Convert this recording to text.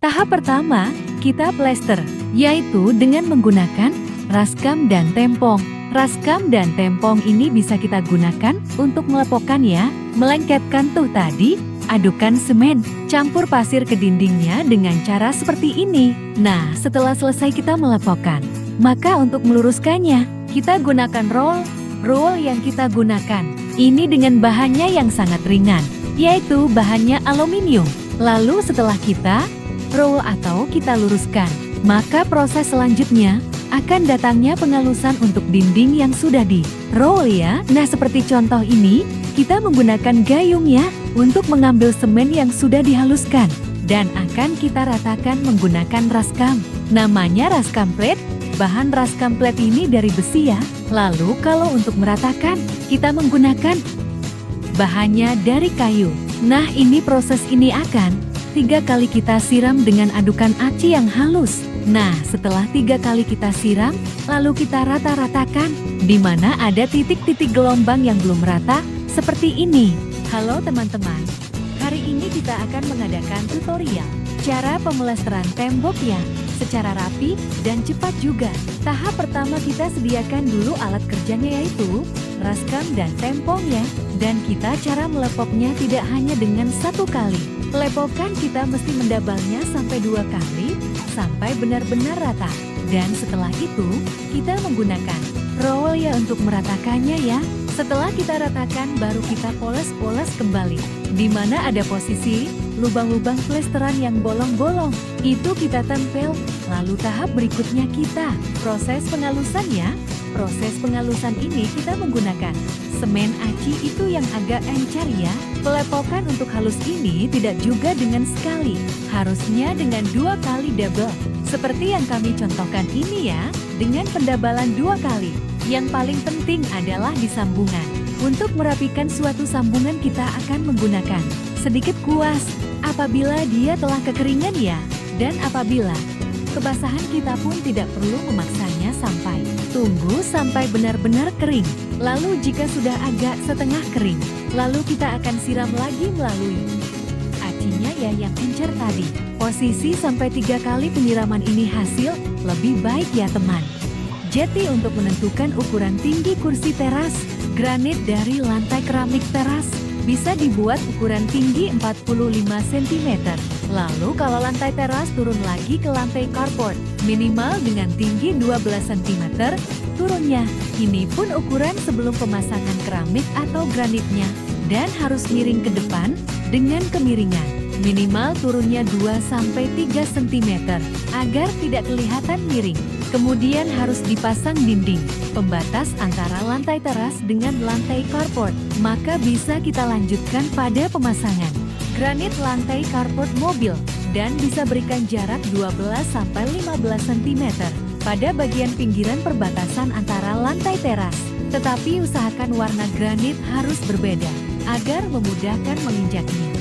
Tahap pertama, kita plester, yaitu dengan menggunakan raskam dan tempong. Raskam dan tempong ini bisa kita gunakan untuk melepokkan ya, melengketkan tuh tadi. Adukkan semen, campur pasir ke dindingnya dengan cara seperti ini. Nah, setelah selesai kita melepokkan, maka untuk meluruskannya, kita gunakan roll. Roll yang kita gunakan, ini dengan bahannya yang sangat ringan, yaitu bahannya aluminium. Lalu setelah kita roll atau kita luruskan, maka proses selanjutnya akan datangnya pengalusan untuk dinding yang sudah di roll ya. Nah, seperti contoh ini, kita menggunakan gayung ya, untuk mengambil semen yang sudah dihaluskan. Dan akan kita ratakan menggunakan raskam. Namanya raskam plate. Bahan raskam plate ini dari besi ya. Lalu kalau untuk meratakan, kita menggunakan bahannya dari kayu. Nah, ini proses ini akan 3 kali kita siram dengan adukan aci yang halus. Nah, setelah 3 kali kita siram, lalu kita rata-ratakan, di mana ada titik-titik gelombang yang belum rata, seperti ini. Halo teman-teman, hari ini kita akan mengadakan tutorial cara pemelasteran tembok ya, secara rapi dan cepat juga. Tahap pertama kita sediakan dulu alat kerjanya yaitu raskam dan tempong ya. Dan kita cara melepoknya tidak hanya dengan 1 kali. Lepokan kita mesti mendabalnya sampai 2 kali, sampai benar-benar rata. Dan setelah itu, kita menggunakan roll ya untuk meratakannya ya. Setelah kita ratakan, baru kita poles-poles kembali. Di mana ada posisi lubang-lubang plesteran yang bolong-bolong, itu kita tempel. Lalu tahap berikutnya kita proses pengalusannya. Proses pengalusan ini kita menggunakan semen aci itu yang agak encer ya. Pelepokan untuk halus ini tidak juga dengan sekali, harusnya dengan 2 kali double. Seperti yang kami contohkan ini ya, dengan pendabalan 2 kali. Yang paling penting adalah di sambungan. Untuk merapikan suatu sambungan kita akan menggunakan sedikit kuas apabila dia telah kekeringan ya. Dan apabila kebasahan kita pun tidak perlu memaksanya sampai tunggu sampai benar-benar kering. Lalu jika sudah agak setengah kering, lalu kita akan siram lagi melalui acinya ya yang encer tadi. Posisi sampai 3 kali penyiraman ini hasil lebih baik ya teman. Jadi untuk menentukan ukuran tinggi kursi teras, granit dari lantai keramik teras bisa dibuat ukuran tinggi 45 cm. Lalu kalau lantai teras turun lagi ke lantai carport, minimal dengan tinggi 12 cm, turunnya. Ini pun ukuran sebelum pemasangan keramik atau granitnya. Dan harus miring ke depan dengan kemiringan. Minimal turunnya 2-3 cm, agar tidak kelihatan miring. Kemudian harus dipasang dinding pembatas antara lantai teras dengan lantai carport. Maka bisa kita lanjutkan pada pemasangan granit lantai carport mobil dan bisa berikan jarak 12-15 cm pada bagian pinggiran perbatasan antara lantai teras. Tetapi usahakan warna granit harus berbeda agar memudahkan menginjaknya.